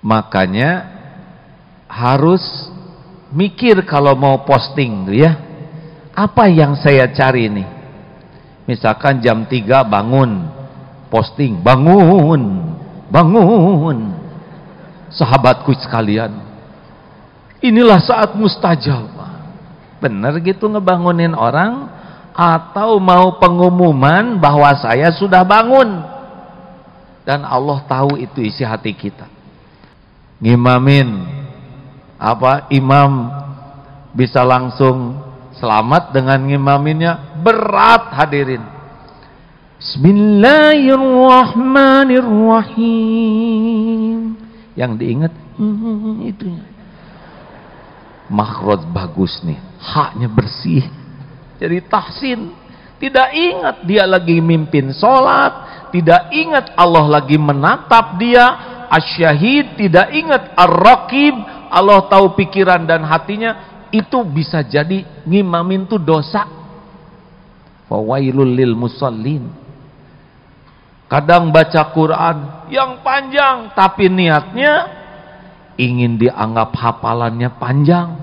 Makanya harus mikir kalau mau posting tuh ya. Apa yang saya cari nih? Misalkan jam 3 bangun, posting, bangun. Sahabatku sekalian, inilah saat mustajab. Bener gitu ngebangunin orang, atau mau pengumuman bahwa saya sudah bangun? Dan Allah tahu itu isi hati kita. Ngimamin imam bisa langsung selamat dengan ngimaminnya, berat hadirin. Bismillahirrahmanirrahim. Yang diingat itunya. Makhraj bagus nih, haknya bersih. Jadi tahsin. Tidak ingat dia lagi mimpin sholat, tidak ingat Allah lagi menatap dia. Asyahid tidak ingat ar-raqib, Allah tahu pikiran dan hatinya. Itu bisa jadi ngimamin tuh dosa. Fawailul lil musallin. Kadang baca Quran yang panjang tapi niatnya ingin dianggap hafalannya panjang.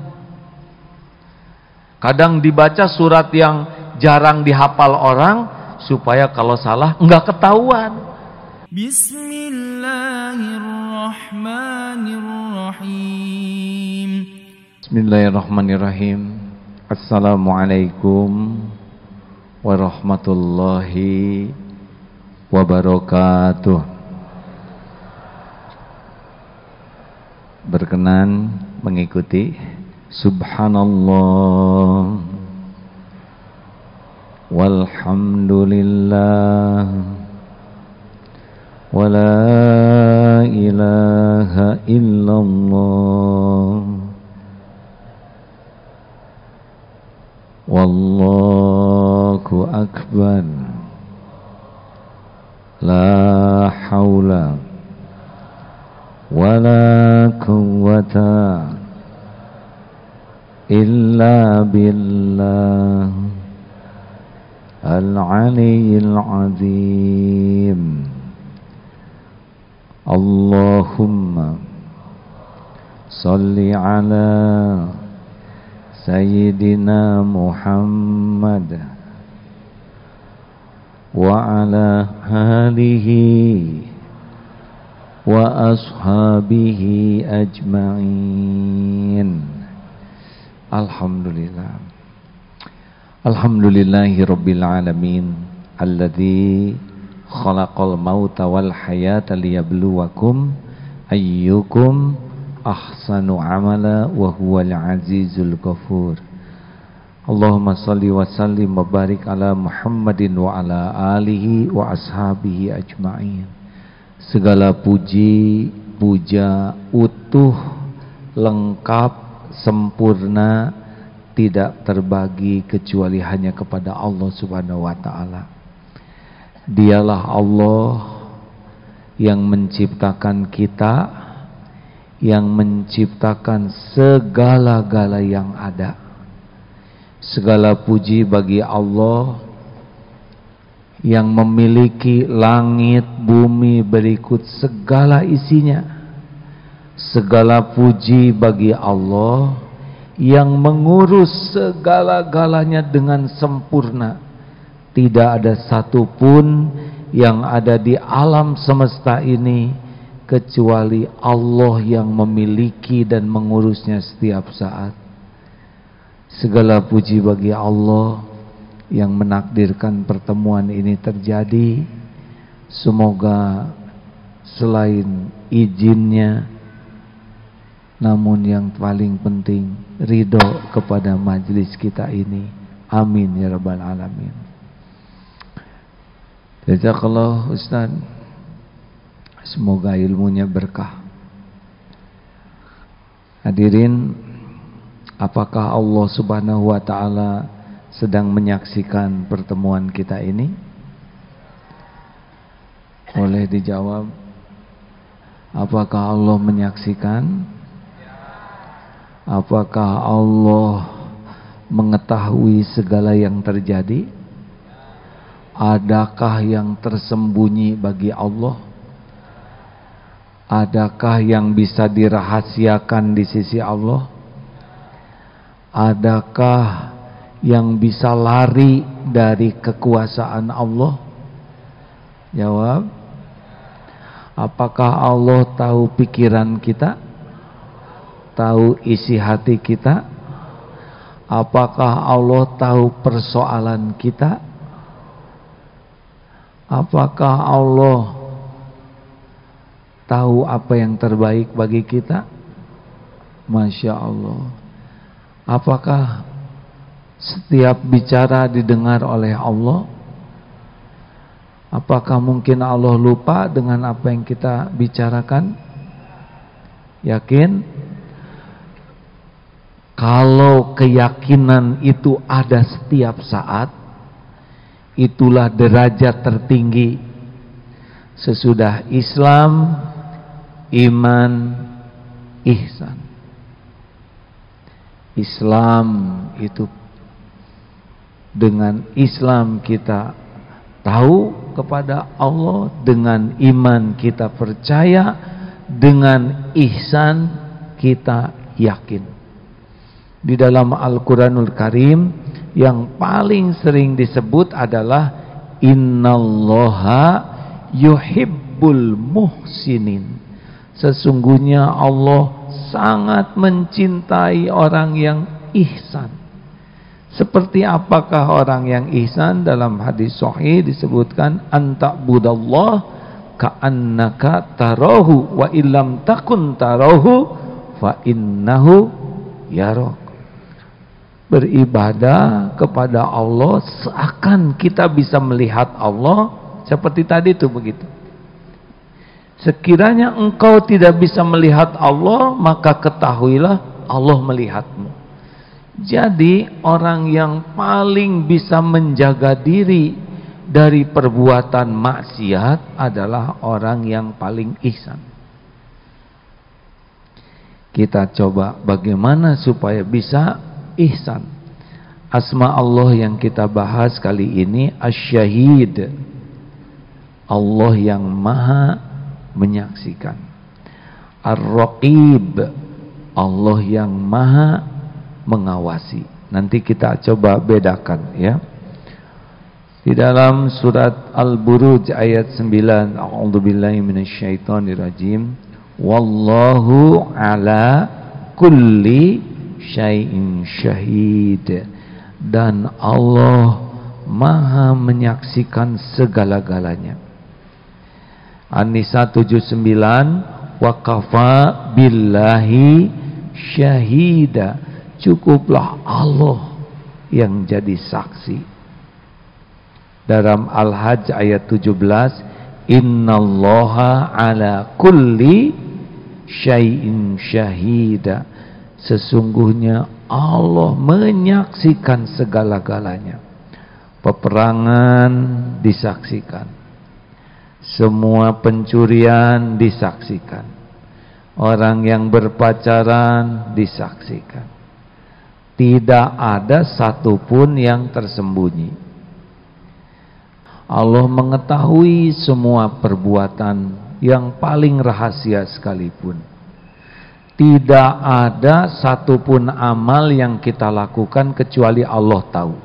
Kadang dibaca surat yang jarang dihafal orang supaya kalau salah enggak ketahuan. Bismillahirrahmanirrahim. Bismillahirrahmanirrahim. Assalamualaikum warahmatullahi wabarakatuh. Berkenan mengikuti subhanallah walhamdulillah wala ilaha illallah wallahu akbar. La haula wala quwwata illa billah al-aliyyil azim. Allahumma salli ala sayyidina Muhammad wa ala alihi wa ashabihi ajma'in. Alhamdulillah. Alhamdulillahi rabbil alamin alladzi khalaqal mauta wal hayata liyabluwakum ayyukum ahsanu amala wa huwal azizul ghafur. Allahumma salli wa sallim wa barik ala Muhammadin wa ala alihi wa ashabihi ajma'in. Segala puji, puja utuh, lengkap, sempurna, tidak terbagi kecuali hanya kepada Allah Subhanahu wa ta'ala. Dialah Allah yang menciptakan kita, yang menciptakan segala-gala yang ada. Segala puji bagi Allah yang memiliki langit, bumi berikut segala isinya. Segala puji bagi Allah yang mengurus segala-galanya dengan sempurna. Tidak ada satupun yang ada di alam semesta ini kecuali Allah yang memiliki dan mengurusnya setiap saat. Segala puji bagi Allah yang menakdirkan pertemuan ini terjadi. Semoga selain izinnya, namun yang paling penting ridho kepada majelis kita ini. Amin ya rabbal alamin. Jazakallah Ustaz. Semoga ilmunya berkah. Hadirin, apakah Allah Subhanahu wa ta'ala sedang menyaksikan pertemuan kita ini? Boleh dijawab. Apakah Allah menyaksikan? Apakah Allah mengetahui segala yang terjadi? Adakah yang tersembunyi bagi Allah? Adakah yang bisa dirahasiakan di sisi Allah? Adakah yang bisa lari dari kekuasaan Allah? Jawab. Apakah Allah tahu pikiran kita? Tahu isi hati kita? Apakah Allah tahu persoalan kita? Apakah Allah tahu apa yang terbaik bagi kita? Masya Allah. Apakah setiap bicara didengar oleh Allah? Apakah mungkin Allah lupa dengan apa yang kita bicarakan? Yakin? Kalau keyakinan itu ada setiap saat, itulah derajat tertinggi sesudah Islam, iman, ihsan. Islam itu, dengan Islam kita tahu kepada Allah, dengan iman kita percaya, dengan ihsan kita yakin. Di dalam Al-Quranul Karim yang paling sering disebut adalah innallaha yuhibbul muhsinin. Sesungguhnya Allah sangat mencintai orang yang ihsan. Seperti apakah orang yang ihsan? Dalam hadis sahih disebutkan anta'budallah ka'annaka tarahu wa illam takun tarahu fa innahu yarak. Beribadah kepada Allah seakan kita bisa melihat Allah, seperti tadi itu begitu. Sekiranya engkau tidak bisa melihat Allah, maka ketahuilah Allah melihatmu. Jadi orang yang paling bisa menjaga diri dari perbuatan maksiat adalah orang yang paling ihsan. Kita coba bagaimana supaya bisa ihsan. Asma Allah yang kita bahas kali ini Asy-Syahid, Allah yang maha menyaksikan. Ar-Raqib, Allah yang maha mengawasi. Nanti kita coba bedakan ya. Di dalam surat Al-Buruj ayat 9, a'udzubillahi minasyaitonirrajim, wallahu ala kulli syai'in syahid, dan Allah maha menyaksikan segala-galanya. An-Nisa 79, wa kafa billahi syahida, cukuplah Allah yang jadi saksi. Dalam Al-Hajj ayat 17, innallaha ala kulli syai'in syahida, sesungguhnya Allah menyaksikan segala-galanya. Peperangan disaksikan, semua pencurian disaksikan, orang yang berpacaran disaksikan. Tidak ada satupun yang tersembunyi. Allah mengetahui semua perbuatan yang paling rahasia sekalipun. Tidak ada satupun amal yang kita lakukan kecuali Allah tahu.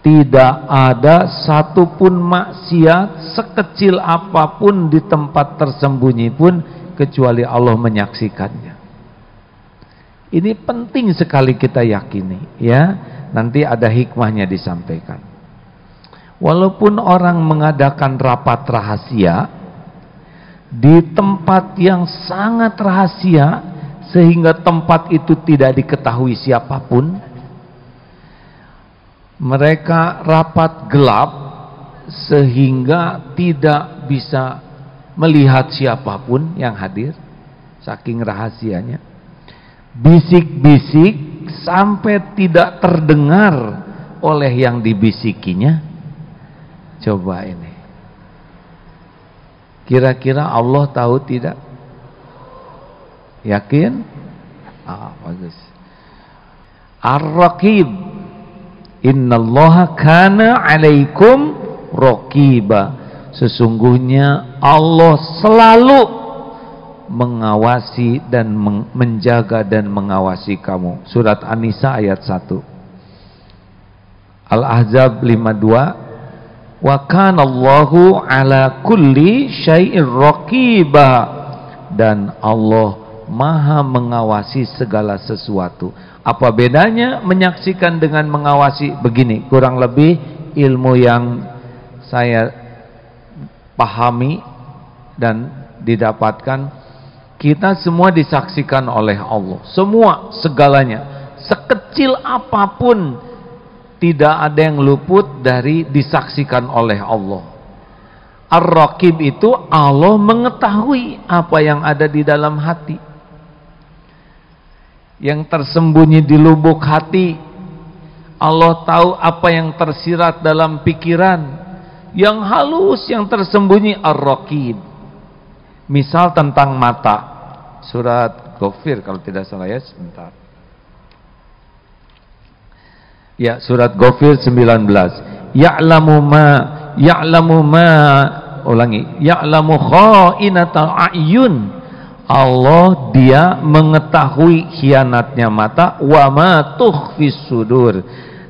Tidak ada satupun maksiat sekecil apapun di tempat tersembunyi pun kecuali Allah menyaksikannya. Ini penting sekali kita yakini ya. Nanti ada hikmahnya disampaikan. Walaupun orang mengadakan rapat rahasia di tempat yang sangat rahasia sehingga tempat itu tidak diketahui siapapun, mereka rapat gelap sehingga tidak bisa melihat siapapun yang hadir, saking rahasianya. Bisik-bisik sampai tidak terdengar oleh yang dibisikinya. Coba ini, kira-kira Allah tahu tidak? Yakin? Bagus. Ar-Raqib, innallaha kana 'alaikum raqiba, sesungguhnya Allah selalu mengawasi dan menjaga dan mengawasi kamu. Surat An-Nisa ayat 1. Al-Ahzab 52. Wa kana Allahu ala kulli syai'in raqiba, dan Allah Maha mengawasi segala sesuatu. Apa bedanya menyaksikan dengan mengawasi? Begini, kurang lebih ilmu yang saya pahami dan didapatkan, kita semua disaksikan oleh Allah, semua, segalanya, sekecil apapun tidak ada yang luput dari disaksikan oleh Allah. Ar-Raqib itu Allah mengetahui apa yang ada di dalam hati, yang tersembunyi di lubuk hati. Allah tahu apa yang tersirat dalam pikiran, yang halus, yang tersembunyi. Ar-Raqib. Misal tentang mata, surat Ghafir kalau tidak salah ya, sebentar. Ya, surat Ghafir 19. Ya'lamu kha'inatal a'yun. Allah, dia mengetahui khianatnya mata, wa ma tukhfis sudur,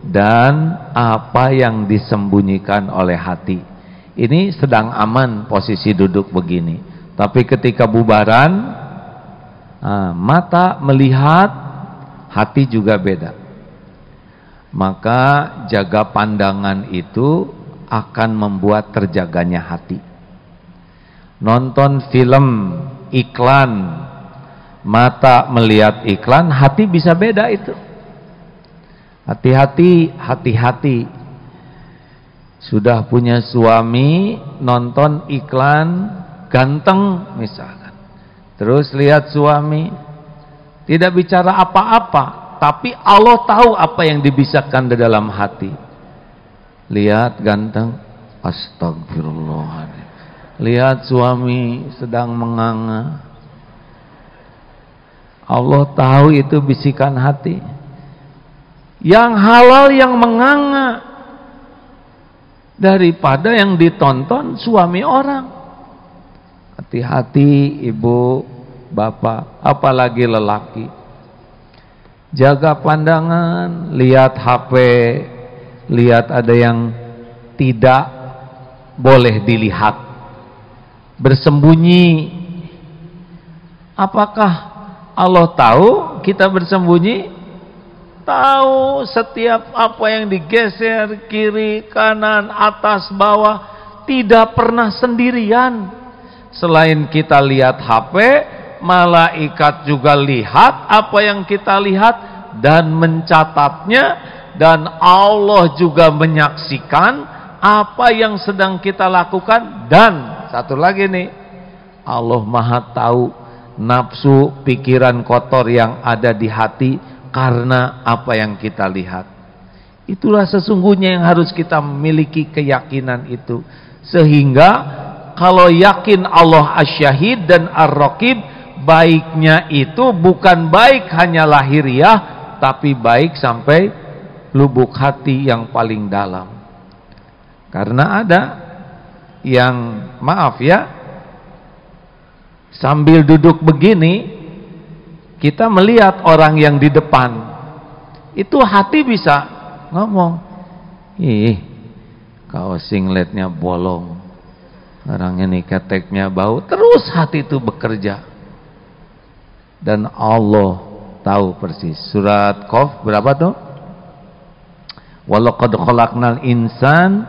dan apa yang disembunyikan oleh hati. Ini sedang aman posisi duduk begini. Tapi ketika bubaran, mata melihat, hati juga beda. Maka jaga pandangan itu akan membuat terjaganya hati. Nonton film, iklan, mata melihat iklan, hati bisa beda itu. Hati-hati, hati-hati. Sudah punya suami, nonton iklan ganteng misalkan, terus lihat suami tidak bicara apa-apa, tapi Allah tahu apa yang dibisarkan di dalam hati. Lihat ganteng, astagfirullahaladzim. Lihat suami sedang menganga, Allah tahu itu bisikan hati. Yang halal yang menganga daripada yang ditonton suami orang. Hati-hati ibu, bapak, apalagi lelaki. Jaga pandangan, lihat HP, lihat ada yang tidak boleh dilihat. Bersembunyi. Apakah Allah tahu kita bersembunyi? Tahu setiap apa yang digeser, kiri, kanan, atas, bawah. Tidak pernah sendirian. Selain kita lihat HP, malaikat juga lihat apa yang kita lihat dan mencatatnya, dan Allah juga menyaksikan apa yang sedang kita lakukan. Dan satu lagi nih, Allah Maha tahu nafsu, pikiran kotor yang ada di hati karena apa yang kita lihat. Itulah sesungguhnya yang harus kita miliki, keyakinan itu. Sehingga kalau yakin Allah Asy-Syahid dan Ar-Raqib, baiknya itu bukan baik hanya lahiriah, tapi baik sampai lubuk hati yang paling dalam. Karena ada yang, maaf ya, sambil duduk begini kita melihat orang yang di depan, itu hati bisa ngomong, ih kaos singletnya bolong, orang ini keteknya bau. Terus hati itu bekerja, dan Allah tahu persis. Surat Qaf berapa tuh? Walaqad khalaqnal insan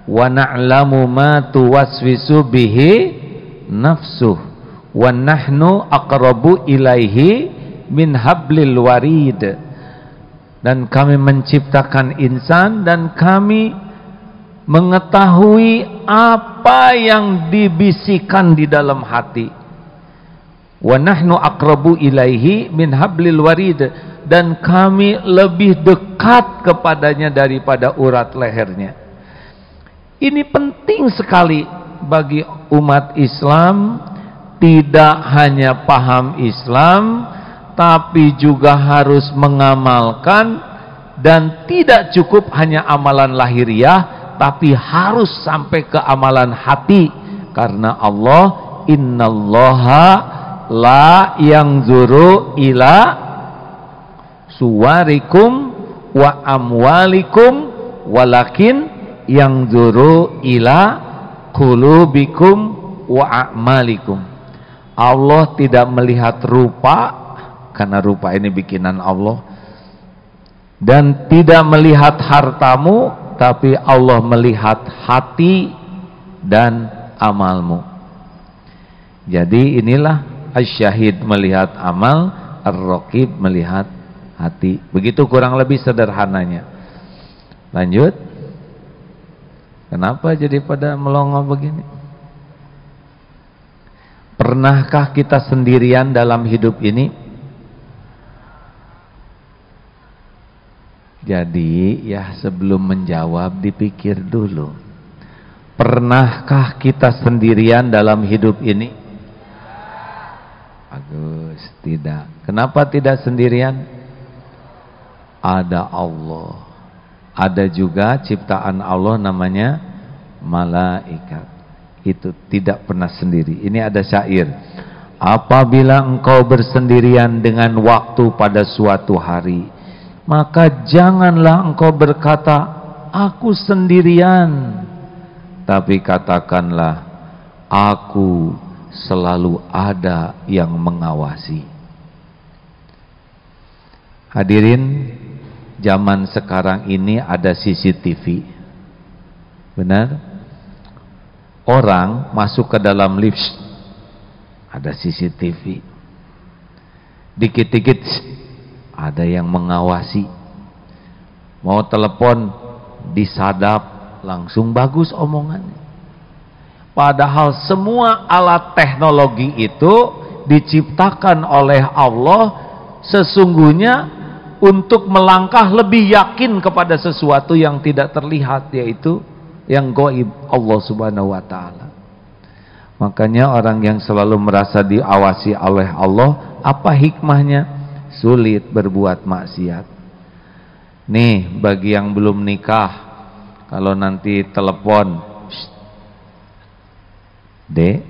wa na'lamu ma tuwaswisu bihi nafsuh wa nahnu aqrabu ilaihi min hablil warid. Dan kami menciptakan insan dan kami mengetahui apa yang dibisikkan di dalam hati. Wa nahnu aqrabu ilaihi min hablil warid, dan kami lebih dekat kepadanya daripada urat lehernya. Ini penting sekali bagi umat Islam, tidak hanya paham Islam, tapi juga harus mengamalkan, dan tidak cukup hanya amalan lahiriah, tapi harus sampai ke amalan hati. Karena Allah, innallaha la yanzuru ila suwarikum wa amwalikum walakin yanzuru ila qulubikum wa a'malikum. Allah tidak melihat rupa, karena rupa ini bikinan Allah, dan tidak melihat hartamu, tapi Allah melihat hati dan amalmu. Jadi inilah asy-syahid melihat amal, ar-raqib melihat hati. Begitu kurang lebih sederhananya. Lanjut. Kenapa jadi pada melongo begini? Pernahkah kita sendirian dalam hidup ini? Jadi ya sebelum menjawab dipikir dulu. Pernahkah kita sendirian dalam hidup ini? Bagus, tidak. Kenapa tidak sendirian? Ada Allah. Ada juga ciptaan Allah namanya malaikat. Itu tidak pernah sendiri. Ini ada syair. Apabila engkau bersendirian dengan waktu pada suatu hari, maka janganlah engkau berkata, aku sendirian. Tapi katakanlah, aku selalu ada yang mengawasi. Hadirin, zaman sekarang ini ada CCTV. Benar? Orang masuk ke dalam lift, ada CCTV. Dikit-dikit ada yang mengawasi. Mau telepon, disadap, langsung bagus omongannya. Padahal semua alat teknologi itu diciptakan oleh Allah sesungguhnya untuk melangkah lebih yakin kepada sesuatu yang tidak terlihat, yaitu yang gaib, Allah Subhanahu wa taala. Makanya orang yang selalu merasa diawasi oleh Allah, apa hikmahnya? Sulit berbuat maksiat. Nih, bagi yang belum nikah, kalau nanti telepon, Dek,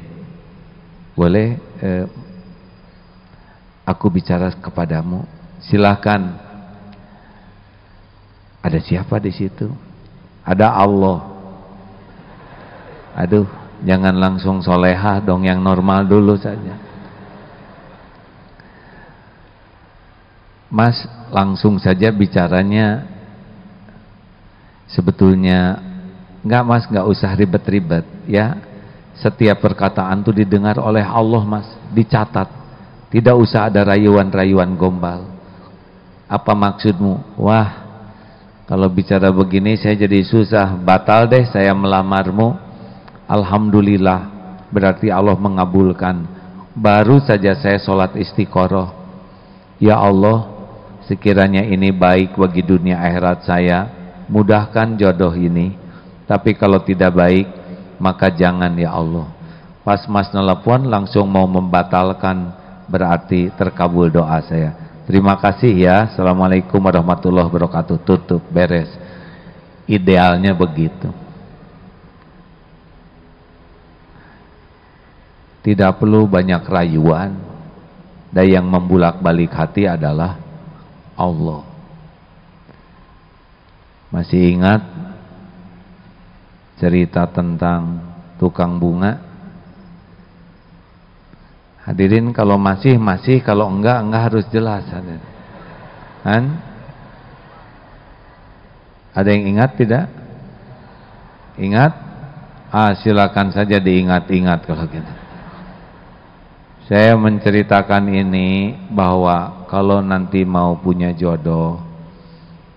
boleh aku bicara kepadamu? Silahkan. Ada siapa di situ? Ada Allah. Aduh, jangan langsung solehah dong, yang normal dulu saja. Mas, langsung saja bicaranya. Sebetulnya enggak mas, enggak usah ribet-ribet ya. Setiap perkataan itu didengar oleh Allah mas, dicatat. Tidak usah ada rayuan-rayuan gombal. Apa maksudmu? Wah, kalau bicara begini saya jadi susah. Batal deh saya melamarmu. Alhamdulillah, berarti Allah mengabulkan. Baru saja saya sholat istiqoroh. Ya Allah, sekiranya ini baik bagi dunia akhirat saya, mudahkan jodoh ini. Tapi kalau tidak baik, maka jangan ya Allah. Pas mas nelpon langsung mau membatalkan, berarti terkabul doa saya. Terima kasih ya. Assalamualaikum warahmatullahi wabarakatuh. Tutup, beres. Idealnya begitu. Tidak perlu banyak rayuan. Dan yang membulak-balik hati adalah Allah. Masih ingat cerita tentang tukang bunga? Hadirin, kalau masih, kalau enggak harus jelas. Kan? Ada yang ingat tidak? Ingat? Silakan saja diingat-ingat kalau gitu. Saya menceritakan ini bahwa kalau nanti mau punya jodoh,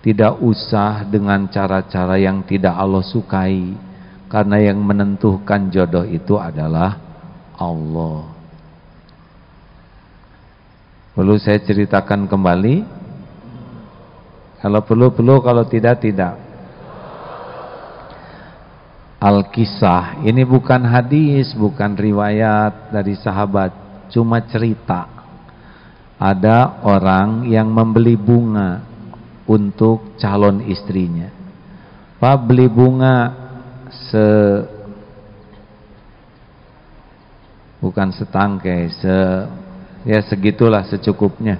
tidak usah dengan cara-cara yang tidak Allah sukai, karena yang menentukan jodoh itu adalah Allah. Perlu saya ceritakan kembali? Kalau perlu, kalau tidak. Al-Kisah, ini bukan hadis, bukan riwayat dari sahabat, cuma cerita. Ada orang yang membeli bunga untuk calon istrinya. Pak, beli bunga bukan setangkai, Ya segitulah secukupnya.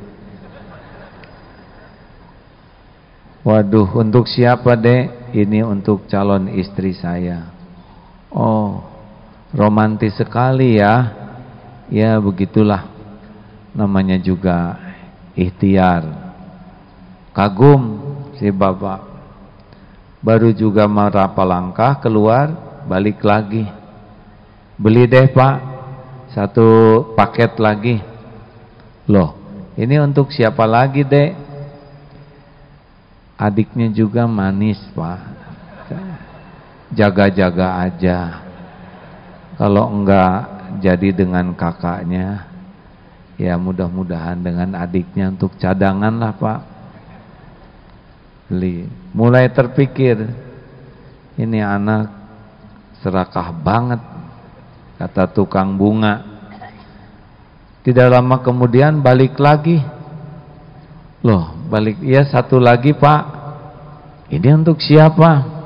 Waduh, untuk siapa dek? Ini untuk calon istri saya. Oh, romantis sekali ya. Ya begitulah, namanya juga ikhtiar. Kagum si bapak, baru juga merapa langkah keluar, balik lagi. Beli deh pak, satu paket lagi. Loh, ini untuk siapa lagi dek? Adiknya juga manis pak, jaga-jaga aja. Kalau enggak jadi dengan kakaknya, ya mudah-mudahan dengan adiknya untuk cadangan lah pak. Beli. Mulai terpikir, ini anak serakah banget, kata tukang bunga. Tidak lama kemudian balik lagi. Loh, balik, iya satu lagi pak, ini untuk siapa?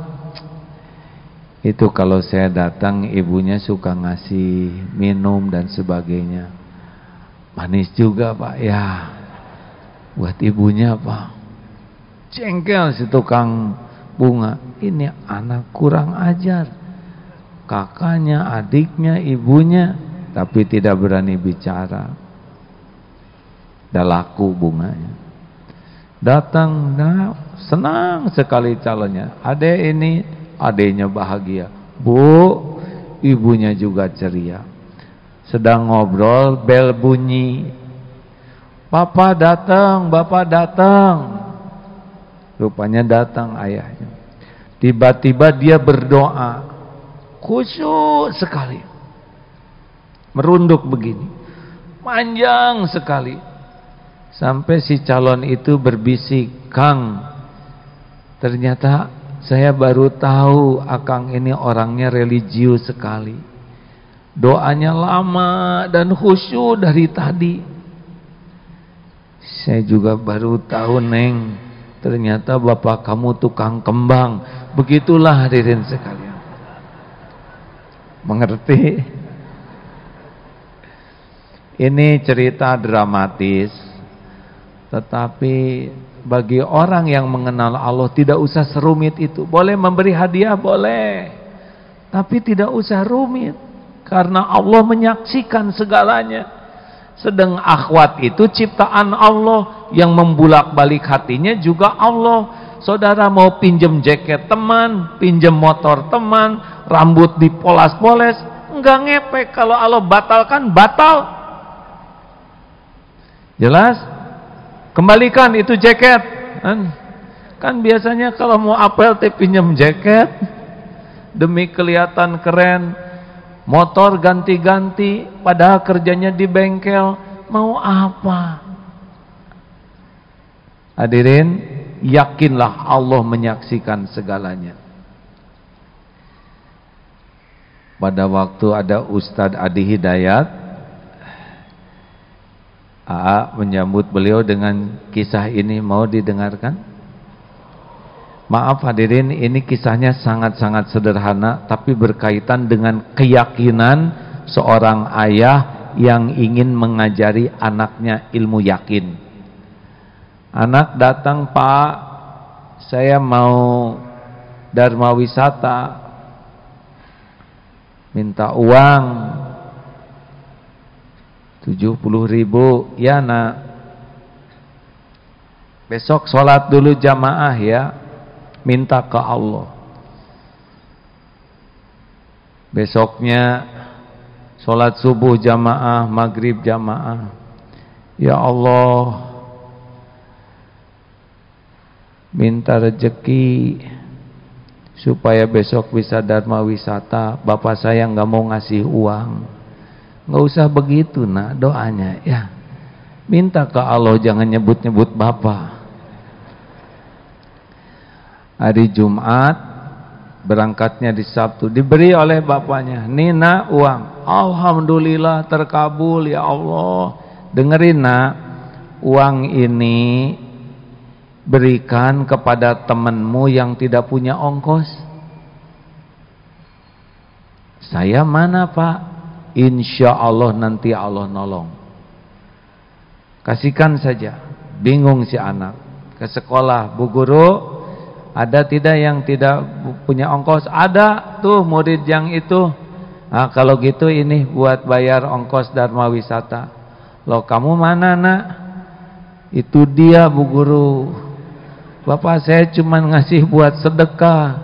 Itu kalau saya datang ibunya suka ngasih minum dan sebagainya, manis juga pak ya, buat ibunya pak. Jengkel si tukang bunga, ini anak kurang ajar, kakaknya, adiknya, ibunya, tapi tidak berani bicara. Udah laku bunganya. Datang, nah, senang sekali calonnya. Adek ini, adeknya bahagia. Bu, ibunya juga ceria. Sedang ngobrol, bel bunyi. Bapak datang, bapak datang. Rupanya datang ayahnya. Tiba-tiba dia berdoa, khusyuk sekali, merunduk begini, panjang sekali. Sampai si calon itu berbisik, Kang, ternyata saya baru tahu Akang ini orangnya religius sekali. Doanya lama dan khusyuk dari tadi. Saya juga baru tahu Neng, ternyata bapak kamu tukang kembang. Begitulah hadirin sekalian. Mengerti? Ini cerita dramatis. Tetapi bagi orang yang mengenal Allah tidak usah serumit itu. Boleh memberi hadiah, boleh, tapi tidak usah rumit, karena Allah menyaksikan segalanya. Sedang akhwat itu ciptaan Allah, yang membulak-balik hatinya juga Allah. Saudara mau pinjem jaket teman, pinjem motor teman, rambut dipolas-poles, enggak ngepek. Kalau Allah batalkan, batal. Jelas? Kembalikan itu jaket. Kan biasanya kalau mau apel teh pinjam jaket demi kelihatan keren, motor ganti-ganti, padahal kerjanya di bengkel. Mau apa? Hadirin, yakinlah Allah menyaksikan segalanya. Pada waktu ada Ustadz Adi Hidayat, AA menyambut beliau dengan kisah ini. Mau didengarkan? Maaf hadirin, ini kisahnya sangat-sangat sederhana, tapi berkaitan dengan keyakinan seorang ayah yang ingin mengajari anaknya ilmu yakin. Anak datang, Pak, saya mau dharma wisata, minta uang 70.000. Ya nak, besok sholat dulu jamaah ya, minta ke Allah. Besoknya sholat subuh jamaah, maghrib jamaah. Ya Allah, minta rezeki supaya besok bisa dharma wisata. Bapak saya nggak mau ngasih uang. Nggak usah begitu nak doanya ya, minta ke Allah, jangan nyebut-nyebut bapak. Hari Jumat berangkatnya di Sabtu, diberi oleh bapaknya, Nina uang. Alhamdulillah terkabul ya Allah. Dengerin nak, uang ini berikan kepada temanmu yang tidak punya ongkos. Saya mana Pak? Insya Allah nanti Allah nolong. Kasihkan saja. Bingung si anak. Ke sekolah, Bu Guru, ada tidak yang tidak punya ongkos? Ada tuh murid yang itu. Nah, kalau gitu ini buat bayar ongkos Dharma Wisata. Loh, kamu mana nak? Itu dia Bu Guru. Bapak saya cuma ngasih buat sedekah,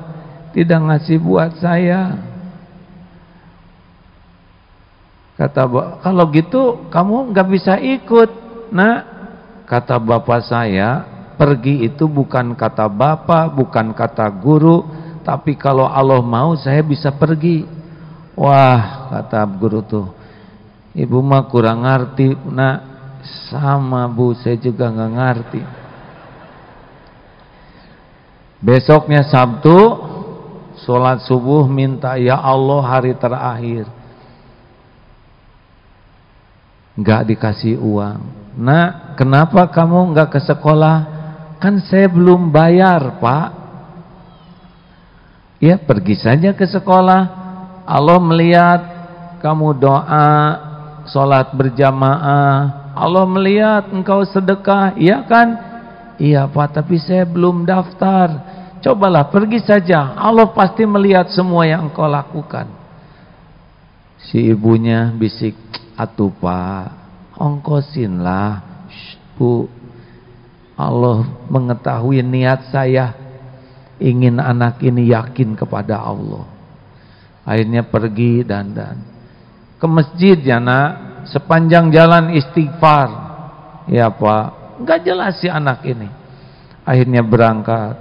tidak ngasih buat saya. Kata kalau gitu kamu nggak bisa ikut. Nah, kata bapak saya, pergi itu bukan kata bapak, bukan kata guru, tapi kalau Allah mau saya bisa pergi. Wah, kata guru tuh, ibu mah kurang ngerti. Nah, sama Bu, saya juga nggak ngerti. Besoknya Sabtu, sholat subuh minta, ya Allah hari terakhir. Nggak dikasih uang. Nah, kenapa kamu nggak ke sekolah? Kan saya belum bayar, Pak. Ya, pergi saja ke sekolah. Allah melihat kamu doa, sholat berjamaah. Allah melihat engkau sedekah, iya kan? Iya Pak, tapi saya belum daftar. Cobalah pergi saja. Allah pasti melihat semua yang engkau lakukan. Si ibunya bisik, atuh Pak, ongkosinlah. Bu, Allah mengetahui niat saya, ingin anak ini yakin kepada Allah. Akhirnya pergi dan ke masjid ya nak, sepanjang jalan istighfar. Ya Pak, nggak jelas si anak ini. Akhirnya berangkat,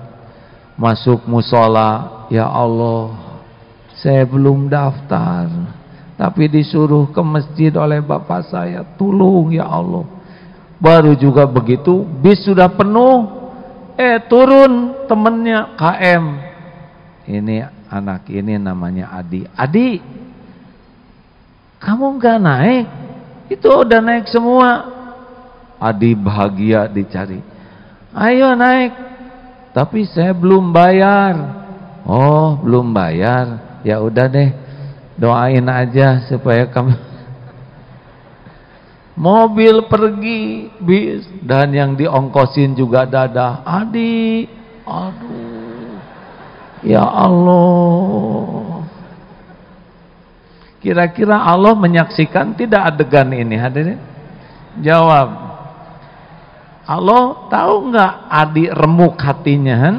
masuk musola. Ya Allah, saya belum daftar, tapi disuruh ke masjid oleh bapak saya. Tolong ya Allah. Baru juga begitu, bis sudah penuh. Turun temennya KM. Ini anak ini namanya Adi. Adi, kamu nggak naik? Itu udah naik semua. Adi bahagia dicari. Ayo naik. Tapi saya belum bayar. Oh, belum bayar. Ya udah deh, doain aja supaya kamu. Mobil pergi, bis, dan yang diongkosin juga dadah. Adi, aduh, ya Allah. Kira-kira Allah menyaksikan tidak adegan ini, hadirin? Jawab. Allah tahu nggak Adi remuk hatinya? Kan?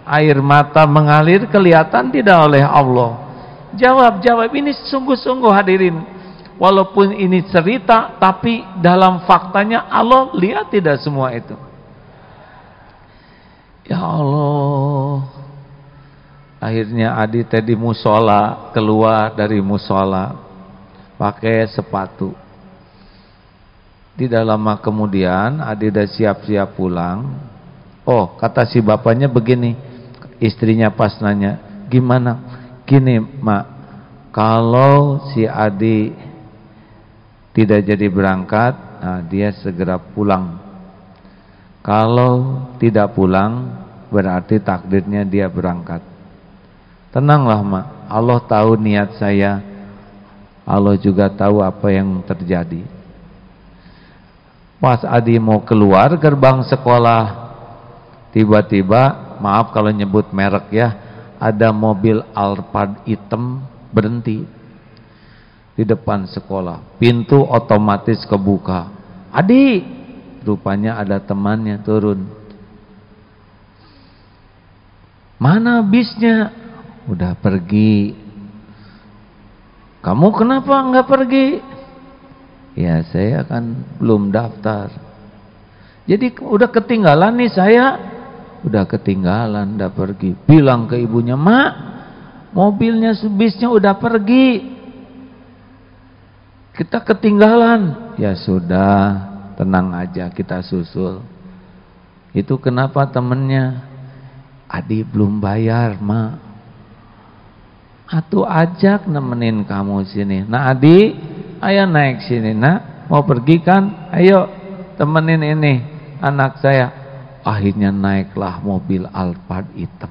Air mata mengalir kelihatan tidak oleh Allah. Jawab, ini sungguh-sungguh hadirin. Walaupun ini cerita, tapi dalam faktanya Allah lihat tidak semua itu. Ya Allah. Akhirnya Adi tadi musola, keluar dari musola pakai sepatu. Tidak lama kemudian Adi udah siap-siap pulang. Oh, kata si bapaknya begini, istrinya pas nanya, gimana? Gini Mak, kalau si Adi tidak jadi berangkat, nah dia segera pulang. Kalau tidak pulang, berarti takdirnya dia berangkat. Tenanglah Mak, Allah tahu niat saya. Allah juga tahu apa yang terjadi. Pas Adi mau keluar gerbang sekolah, tiba-tiba, maaf kalau nyebut merek ya, ada mobil Alphard hitam berhenti di depan sekolah. Pintu otomatis kebuka. Adi, rupanya ada temannya turun. Mana bisnya? Udah pergi. Kamu kenapa nggak pergi? Ya saya kan belum daftar. Jadi udah ketinggalan nih saya. Udah ketinggalan, udah pergi. Bilang ke ibunya, Mak, mobilnya bisnya udah pergi. Kita ketinggalan. Ya sudah, tenang aja, kita susul. Itu kenapa temennya? Adi belum bayar, Mak. Atuh ajak nemenin kamu sini. Nah Adi, ayo naik sini nak. Mau pergi kan? Ayo temenin ini anak saya. Akhirnya naiklah mobil Alphard hitam.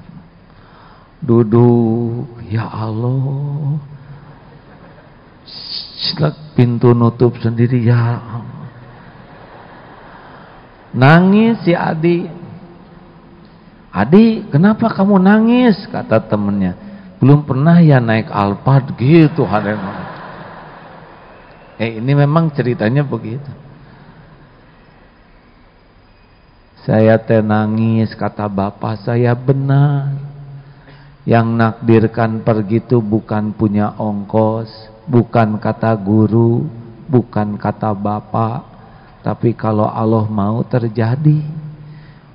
Duduk, ya Allah. Pintu nutup sendiri, ya Allah. Nangis si Adi. Adi, kenapa kamu nangis? Kata temennya. Belum pernah ya naik Alphard gitu. Ini memang ceritanya begitu. Saya nangis, kata bapak saya, benar. Yang nakdirkan pergi itu bukan punya ongkos, bukan kata guru, bukan kata bapak. Tapi kalau Allah mau terjadi.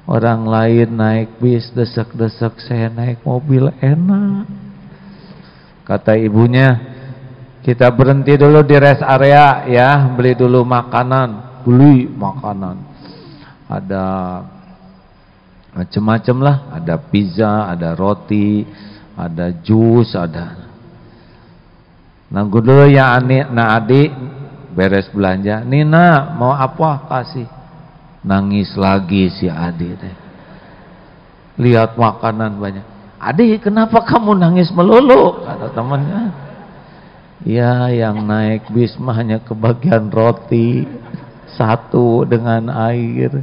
Orang lain naik bis desek-desek, saya naik mobil enak. Kata ibunya, kita berhenti dulu di rest area ya, beli dulu makanan. Beli makanan. Ada macam-macam lah, ada pizza, ada roti, ada jus, ada. Nunggu dulu ya adik, beres belanja. Nina mau apa kasih? Nangis lagi si Adi teh. Lihat makanan banyak. Adi, kenapa kamu nangis melulu? Kata temannya. Ya, yang naik bis mah hanya kebagian roti satu dengan air.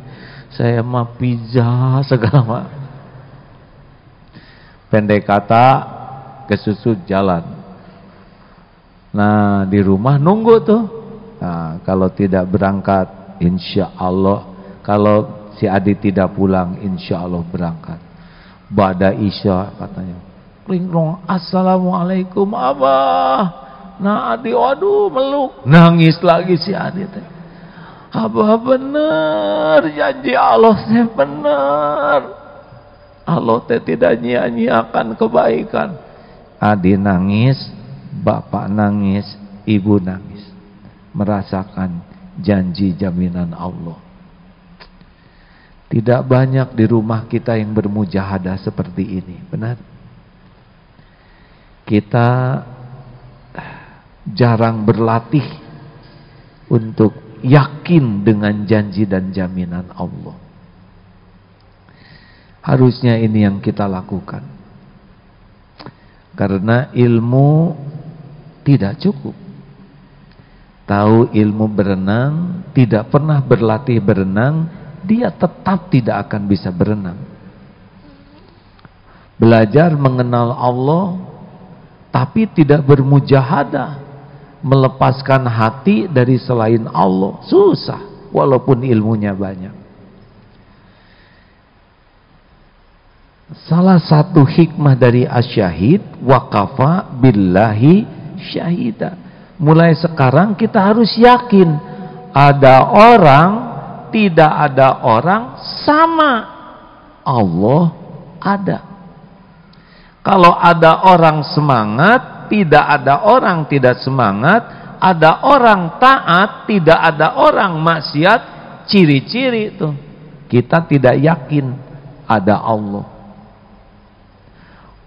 Saya mah pizza segala macam. Pendek kata, kesusut jalan. Nah, di rumah nunggu tuh. Nah, kalau tidak berangkat, insya Allah. Kalau si Adi tidak pulang, insya Allah berangkat. Ba'da Isya katanya. Ringrong, assalamualaikum abah. Nah Adi, waduh meluk. Nangis lagi si Adi teh. Abah benar, janji Allah teh benar. Allah teh tidak nyia-nyiakan kebaikan. Adi nangis, bapak nangis, ibu nangis. Merasakan janji jaminan Allah. Tidak banyak di rumah kita yang bermujahadah seperti ini, benar? Kita jarang berlatih untuk yakin dengan janji dan jaminan Allah. Harusnya ini yang kita lakukan. Karena ilmu tidak cukup. Tahu ilmu berenang, tidak pernah berlatih berenang, dia tetap tidak akan bisa berenang. Belajar mengenal Allah, tapi tidak bermujahadah, melepaskan hati dari selain Allah, susah, walaupun ilmunya banyak. Salah satu hikmah dari asyahid, waqafa billahi syahida. Mulai sekarang kita harus yakin, ada orang, tidak ada orang, sama. Allah ada. Kalau ada orang semangat, tidak ada orang tidak semangat. Ada orang taat, tidak ada orang maksiat. Ciri-ciri itu kita tidak yakin ada Allah.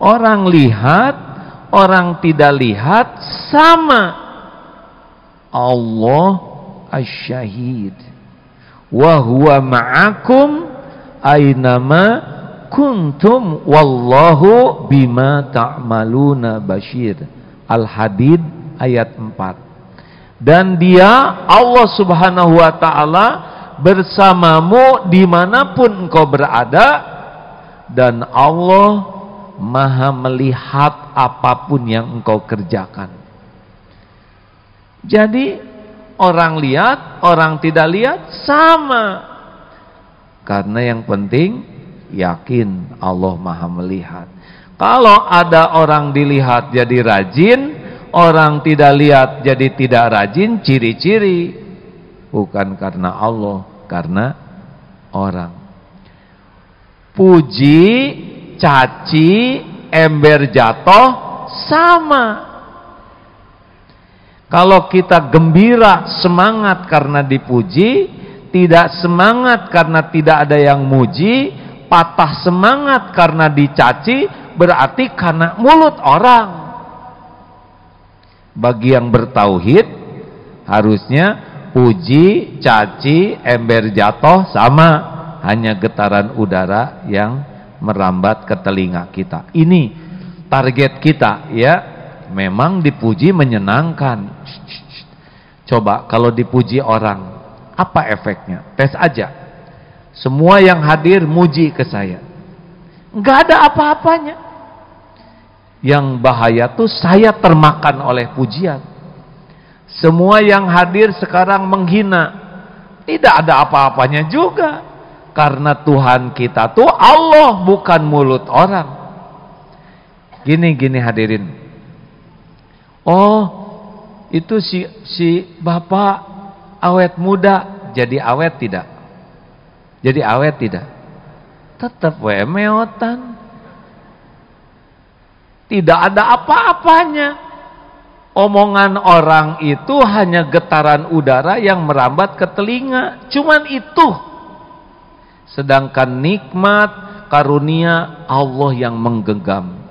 Orang lihat, orang tidak lihat, sama. Allah asyahid. Wa huwa ma'akum aynama kuntum wallahu bima ta'maluna basyir. Al-Hadid ayat 4. Dan dia Allah subhanahu wa ta'ala bersamamu dimanapun engkau berada, dan Allah maha melihat apapun yang engkau kerjakan. Jadi orang lihat, orang tidak lihat, sama. Karena yang penting yakin Allah maha melihat. Kalau ada orang dilihat jadi rajin, orang tidak lihat jadi tidak rajin, ciri-ciri bukan karena Allah, karena orang. Puji, caci, ember jatuh, sama. Kalau kita gembira, semangat karena dipuji, tidak semangat karena tidak ada yang muji, patah semangat karena dicaci, berarti karena mulut orang. Bagi yang bertauhid, harusnya puji, caci, ember jatuh sama, hanya getaran udara yang merambat ke telinga kita. Ini target kita, ya. Memang dipuji menyenangkan. Coba kalau dipuji orang, apa efeknya? Tes aja. Semua yang hadir muji ke saya. Nggak ada apa-apanya. Yang bahaya tuh saya termakan oleh pujian. Semua yang hadir sekarang menghina. Tidak ada apa-apanya juga. Karena Tuhan kita tuh Allah, bukan mulut orang. Gini hadirin. Oh, itu si bapak awet muda. Jadi awet tidak? Jadi awet tidak? Tetap meotan. Tidak ada apa-apanya. Omongan orang itu hanya getaran udara yang merambat ke telinga. Cuman itu. Sedangkan nikmat, karunia Allah yang menggenggam.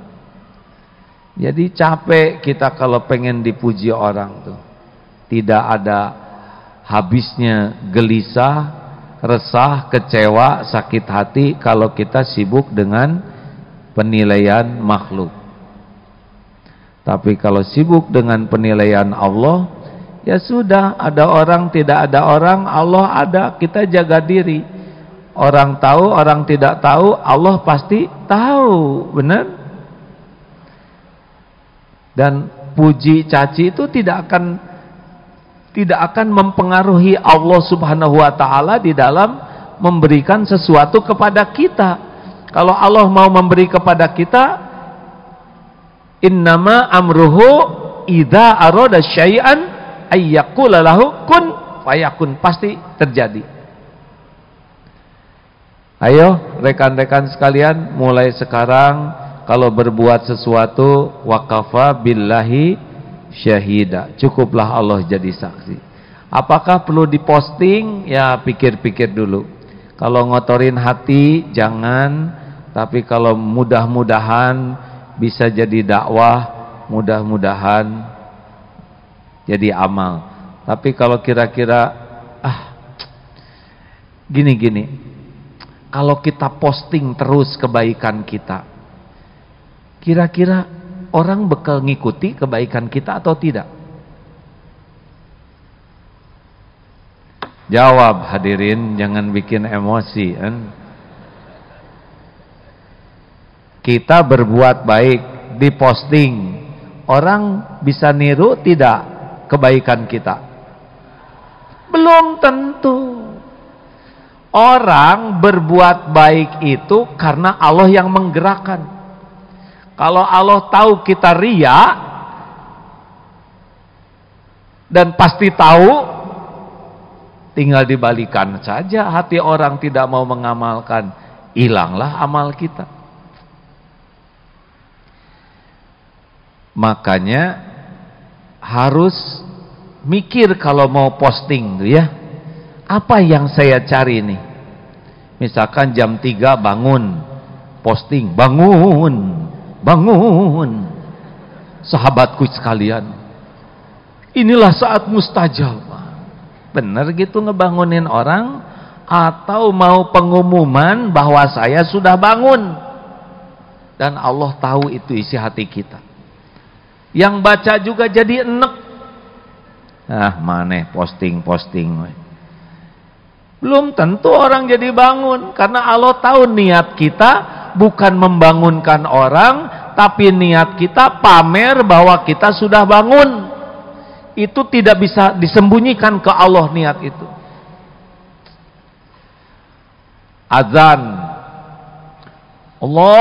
Jadi capek kita kalau pengen dipuji orang tuh. Tidak ada habisnya gelisah, resah, kecewa, sakit hati kalau kita sibuk dengan penilaian makhluk. Tapi kalau sibuk dengan penilaian Allah, ya sudah, ada orang, tidak ada orang, Allah ada, kita jaga diri. Orang tahu, orang tidak tahu, Allah pasti tahu, benar? Dan puji caci itu tidak akan mempengaruhi Allah Subhanahu wa taala di dalam memberikan sesuatu kepada kita. Kalau Allah mau memberi kepada kita, innama amruhu idza arada syai'an ayyaqula lahu kun fayakun, pasti terjadi. Ayo rekan-rekan sekalian, mulai sekarang kalau berbuat sesuatu waqafa billahi syahida, cukuplah Allah jadi saksi. Apakah perlu diposting? Ya pikir-pikir dulu. Kalau ngotorin hati jangan, tapi kalau mudah-mudahan bisa jadi dakwah, mudah-mudahan jadi amal. Tapi kalau kira-kira gini, kalau kita posting terus kebaikan kita, kira-kira orang bakal ngikuti kebaikan kita atau tidak? Jawab hadirin, jangan bikin emosi. Kita berbuat baik, diposting, orang bisa niru tidak kebaikan kita? Belum tentu. Orang berbuat baik itu karena Allah yang menggerakkan. Kalau Allah tahu kita ria dan pasti tahu, tinggal dibalikan saja. Hati orang tidak mau mengamalkan, hilanglah amal kita. Makanya harus mikir kalau mau posting tuh ya. Apa yang saya cari nih? Misalkan jam 3 bangun, posting, bangun. Sahabatku sekalian, inilah saat mustajab. Bener gitu ngebangunin orang? Atau mau pengumuman bahwa saya sudah bangun? Dan Allah tahu itu isi hati kita. Yang baca juga jadi enek. Maneh posting. Belum tentu orang jadi bangun, karena Allah tahu niat kita bukan membangunkan orang, tapi niat kita pamer bahwa kita sudah bangun. Itu tidak bisa disembunyikan ke Allah niat itu. Azan, Allahu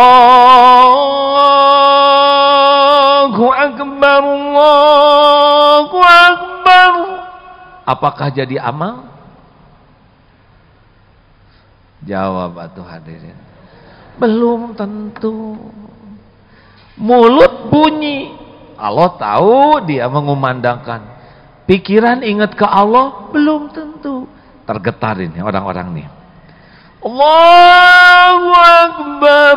Akbar, Allahu Akbar. Apakah jadi amal? Jawab atuh hadirin. Belum tentu. Mulut bunyi, Allah tahu dia mengumandangkan. Pikiran ingat ke Allah, belum tentu. Tergetar ini orang-orang nih. Allahu Akbar,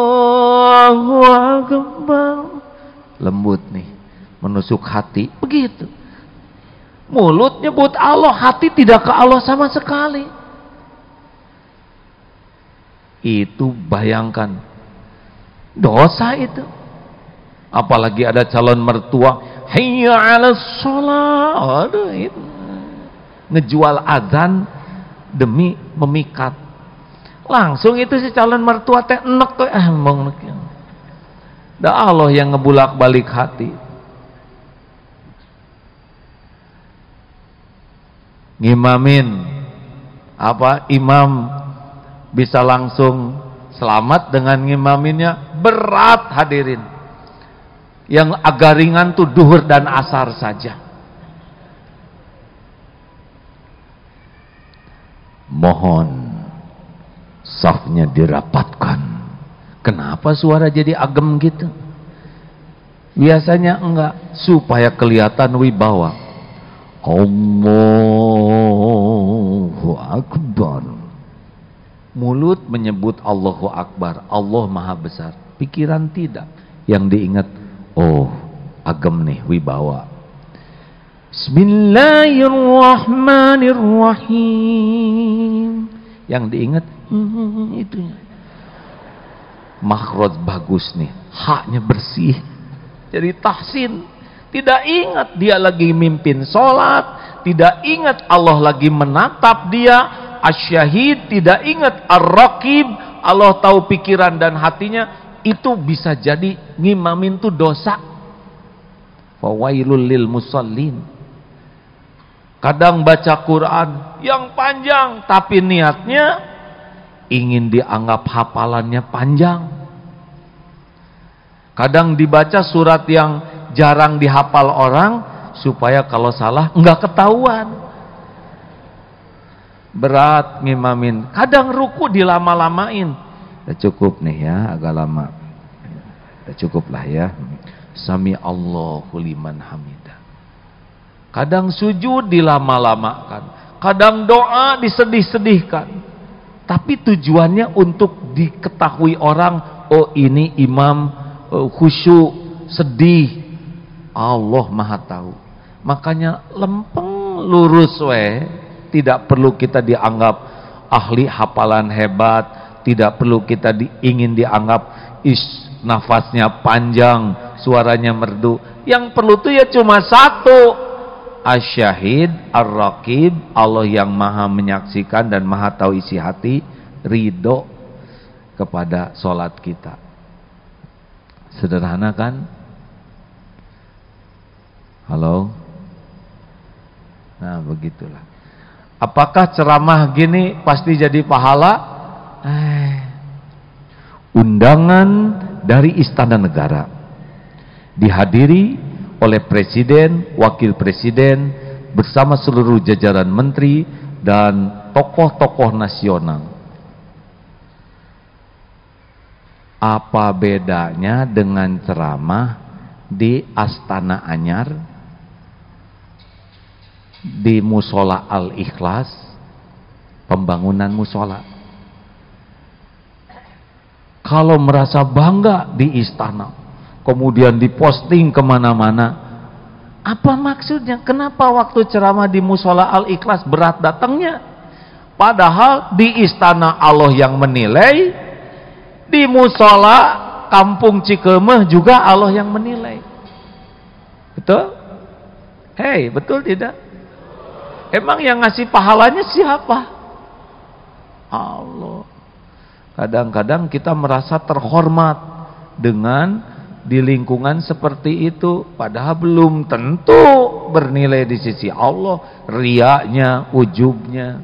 Allahu Akbar. Lembut nih, menusuk hati, begitu. Mulut nyebut Allah, hati tidak ke Allah sama sekali. Itu bayangkan dosa itu. Apalagi ada calon mertua, hayya 'alas shalah, aduh itu ngejual azan demi memikat. Langsung itu si calon mertua teh enek tuh mong nek. Da Allah yang ngebulak-balik hati. Ngimamin apa imam bisa langsung selamat dengan ngimaminnya, berat hadirin. Yang agak ringan tuh duhur dan asar saja. Mohon safnya dirapatkan. Kenapa suara jadi agem gitu? Biasanya enggak, supaya kelihatan wibawa. Allahu Akbar. Mulut menyebut Allahu Akbar, Allah Maha Besar. Pikiran tidak. Yang diingat, oh agem nih, wibawa. Bismillahirrahmanirrahim. Yang diingat itunya. Makhraj bagus nih, haknya bersih. Jadi tahsin. Tidak ingat dia lagi mimpin sholat, tidak ingat Allah lagi menatap dia. Asyahid, tidak ingat ar-raqib, Allah tahu pikiran dan hatinya. Itu bisa jadi ngimamin itu dosa. Fawailul lil musallin. Kadang baca Quran yang panjang, tapi niatnya ingin dianggap hafalannya panjang. Kadang dibaca surat yang jarang dihafal orang, supaya kalau salah enggak ketahuan. Berat ngimamin. Kadang ruku dilama-lamain. Udah cukup nih ya, agak lama. Udah cukup lah ya. Sami Allahu liman hamidah. Kadang sujud dilama-lamakan. Kadang doa disedih-sedihkan. Tapi tujuannya untuk diketahui orang, oh ini imam khusyuk, sedih. Allah Maha tahu. Makanya lempeng lurus tidak perlu kita dianggap ahli hafalan hebat, tidak perlu kita ingin dianggap nafasnya panjang, suaranya merdu. Yang perlu tuh ya cuma satu, asyahid ar-raqib, Allah yang maha menyaksikan dan maha tahu isi hati, ridho kepada sholat kita. Sederhana kan? Halo? Nah begitulah. Apakah ceramah gini pasti jadi pahala? Undangan dari Istana Negara dihadiri oleh Presiden, Wakil Presiden bersama seluruh jajaran menteri dan tokoh-tokoh nasional. Apa bedanya dengan ceramah di Astana Anyar, di Musola Al-Ikhlas, pembangunan musola? Kalau merasa bangga di istana, kemudian diposting kemana-mana, apa maksudnya? Kenapa waktu ceramah di Musola Al-Ikhlas berat datangnya? Padahal di istana Allah yang menilai, di musola Kampung Cikemeh juga Allah yang menilai. Betul? Hei, betul tidak? Emang yang ngasih pahalanya siapa? Allah. Kadang-kadang kita merasa terhormat dengan di lingkungan seperti itu, padahal belum tentu bernilai di sisi Allah, riaknya, ujubnya.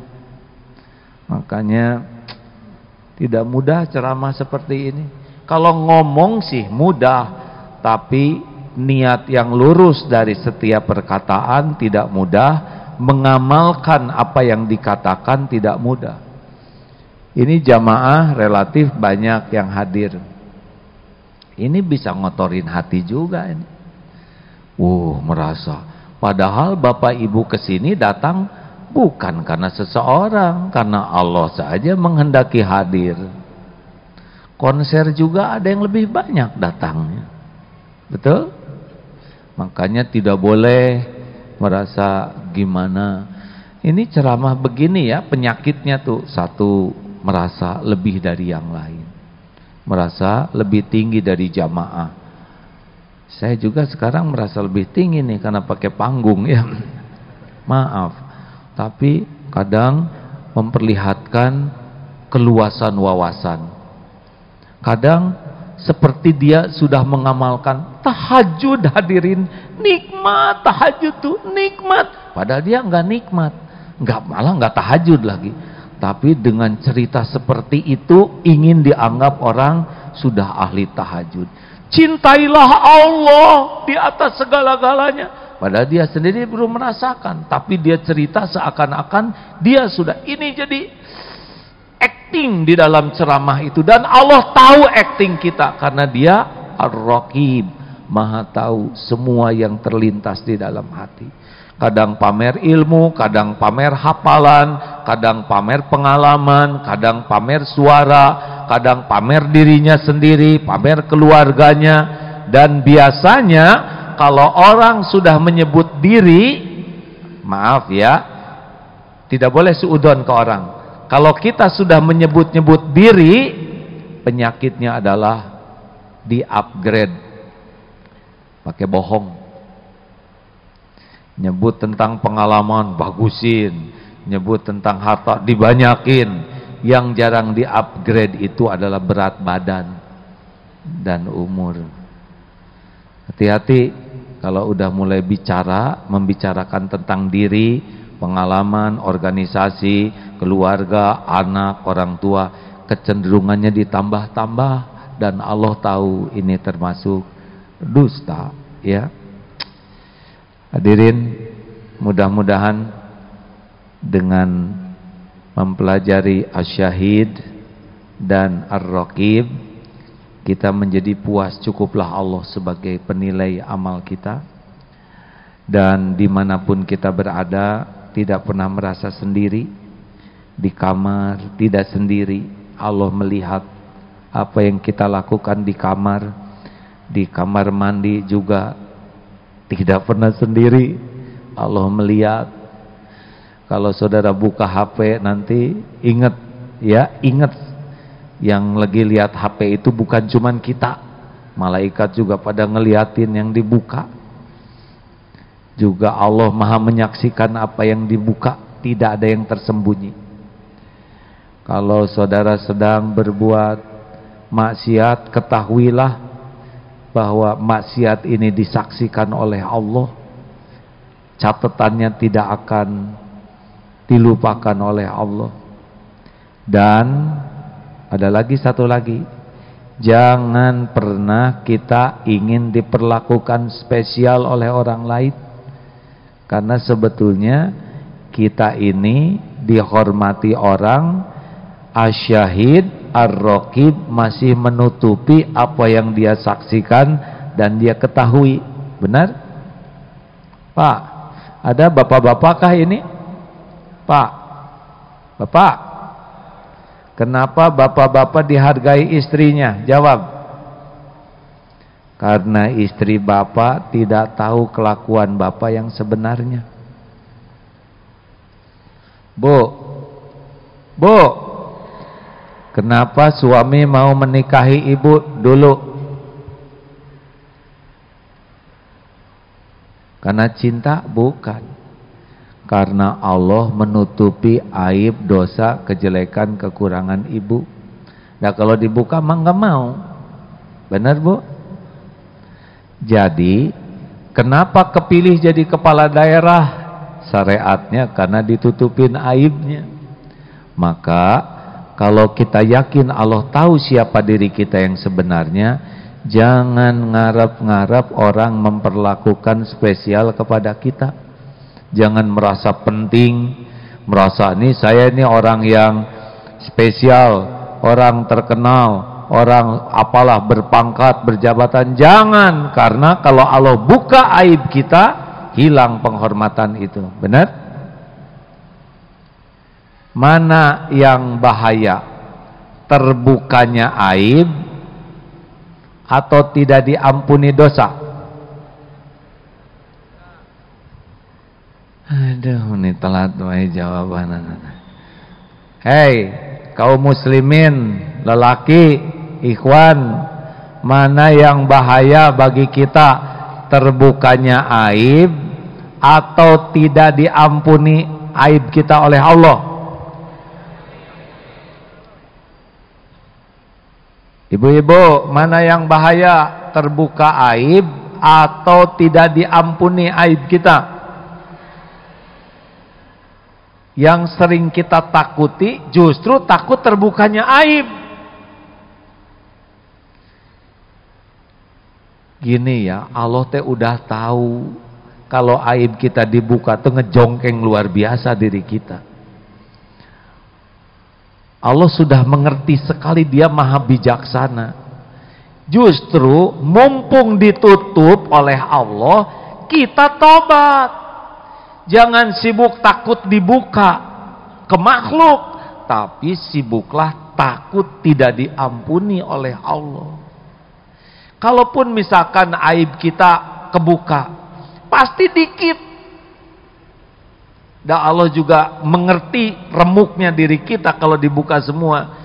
Makanya tidak mudah ceramah seperti ini. Kalau ngomong sih mudah, tapi niat yang lurus dari setiap perkataan tidak mudah. Mengamalkan apa yang dikatakan tidak mudah. Ini jamaah relatif banyak yang hadir. Ini bisa ngotorin hati juga ini. Merasa. Padahal Bapak Ibu kesini datang bukan karena seseorang, karena Allah saja menghendaki hadir. Konser juga ada yang lebih banyak datangnya. Betul? Makanya tidak boleh merasa gimana. Ini ceramah begini ya, penyakitnya tuh satu, merasa lebih dari yang lain, merasa lebih tinggi dari jamaah. Saya juga sekarang merasa lebih tinggi nih karena pakai panggung ya. Maaf, tapi kadang memperlihatkan keluasan wawasan. Kadang seperti dia sudah mengamalkan tahajud, hadirin, nikmat tahajud tuh, nikmat. Padahal dia nggak nikmat, malah nggak tahajud lagi. Tapi dengan cerita seperti itu ingin dianggap orang sudah ahli tahajud. Cintailah Allah di atas segala-galanya. Padahal dia sendiri belum merasakan, tapi dia cerita seakan-akan dia sudah. Ini jadi acting di dalam ceramah itu, dan Allah tahu acting kita karena dia Ar-Raqib, Maha tahu semua yang terlintas di dalam hati. Kadang pamer ilmu, kadang pamer hafalan, kadang pamer pengalaman, kadang pamer suara, kadang pamer dirinya sendiri, pamer keluarganya. Dan biasanya kalau orang sudah menyebut diri, maaf ya, tidak boleh suudon ke orang. Kalau kita sudah menyebut-nyebut diri, penyakitnya adalah di-upgrade. Pakai bohong. Nyebut tentang pengalaman, bagusin. Nyebut tentang harta, dibanyakin. Yang jarang di-upgrade itu adalah berat badan dan umur. Hati-hati kalau udah mulai bicara, membicarakan tentang diri, pengalaman, organisasi, keluarga, anak, orang tua, kecenderungannya ditambah-tambah, dan Allah tahu ini termasuk dusta, ya. Hadirin, mudah-mudahan dengan mempelajari Asy-Syahid dan Ar-Raqib, kita menjadi puas, cukuplah Allah sebagai penilai amal kita. Dan dimanapun kita berada, tidak pernah merasa sendiri. Di kamar tidak sendiri, Allah melihat apa yang kita lakukan di kamar mandi juga tidak pernah sendiri, Allah melihat. Kalau saudara buka HP nanti ingat ya, ingat yang lagi lihat HP itu bukan cuman kita, malaikat juga pada ngeliatin yang dibuka. Juga Allah Maha menyaksikan apa yang dibuka, tidak ada yang tersembunyi. Kalau saudara sedang berbuat maksiat, ketahuilah bahwa maksiat ini disaksikan oleh Allah. Catatannya tidak akan dilupakan oleh Allah. Dan ada lagi satu lagi, jangan pernah kita ingin diperlakukan spesial oleh orang lain. Karena sebetulnya kita ini dihormati orang. Asy-Syahid, Ar-Raqib masih menutupi apa yang dia saksikan dan dia ketahui. Benar? Pak, ada bapak-bapakkah ini? Pak, bapak, kenapa bapak-bapak dihargai istrinya? Jawab. Karena istri bapak tidak tahu kelakuan bapak yang sebenarnya. Bu, kenapa suami mau menikahi ibu dulu? Karena cinta? Bukan. Karena Allah menutupi aib, dosa, kejelekan, kekurangan ibu. Nah kalau dibuka mah nggak mau. Benar Bu? Jadi kenapa kepilih jadi kepala daerah? Syariatnya karena ditutupin aibnya. Maka kalau kita yakin Allah tahu siapa diri kita yang sebenarnya, jangan ngarep-ngarep orang memperlakukan spesial kepada kita. Jangan merasa penting, merasa nih saya ini orang yang spesial, orang terkenal, orang apalah berpangkat, berjabatan. Jangan, karena kalau Allah buka aib kita, hilang penghormatan itu. Benar? Mana yang bahaya? Terbukanya aib atau tidak diampuni dosa? Aduh, ini telat wae jawaban. Hei, kaum muslimin, lelaki, ikhwan, mana yang bahaya bagi kita? Terbukanya aib atau tidak diampuni aib kita oleh Allah? Ibu-ibu, mana yang bahaya? Terbuka aib atau tidak diampuni aib kita? Yang sering kita takuti justru takut terbukanya aib. Gini ya, Allah teh udah tahu kalau aib kita dibuka tuh ngejongkeng luar biasa diri kita. Allah sudah mengerti sekali, Dia maha bijaksana. Justru mumpung ditutup oleh Allah, kita tobat. Jangan sibuk takut dibuka ke makhluk, tapi sibuklah takut tidak diampuni oleh Allah. Kalaupun misalkan aib kita kebuka, pasti dikit. Dan Allah juga mengerti remuknya diri kita kalau dibuka semua.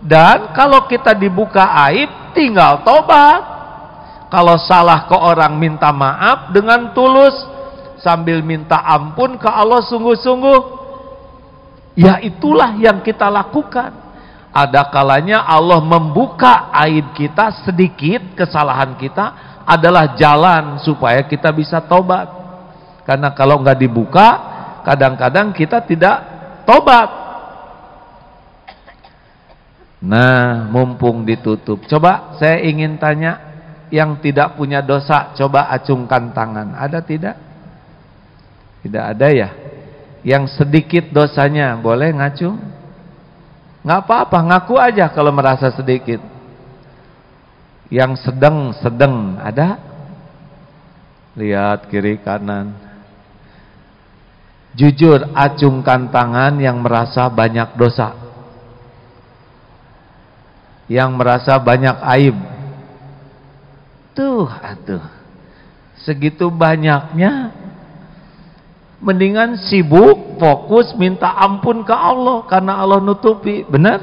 Dan kalau kita dibuka aib, tinggal tobat. Kalau salah ke orang, minta maaf dengan tulus, sambil minta ampun ke Allah sungguh-sungguh. Ya itulah yang kita lakukan. Ada kalanya Allah membuka aib kita sedikit, kesalahan kita adalah jalan supaya kita bisa tobat. Karena kalau nggak dibuka, kadang-kadang kita tidak tobat. Nah, mumpung ditutup. Coba saya ingin tanya, yang tidak punya dosa, coba acungkan tangan. Ada tidak? Tidak ada ya? Yang sedikit dosanya, boleh ngacung? Nggak apa-apa, ngaku aja kalau merasa sedikit. Yang sedang, ada? Lihat kiri kanan. Jujur, acungkan tangan yang merasa banyak dosa, yang merasa banyak aib. Tuh, aduh, segitu banyaknya. Mendingan sibuk, fokus, minta ampun ke Allah, karena Allah nutupi. Benar?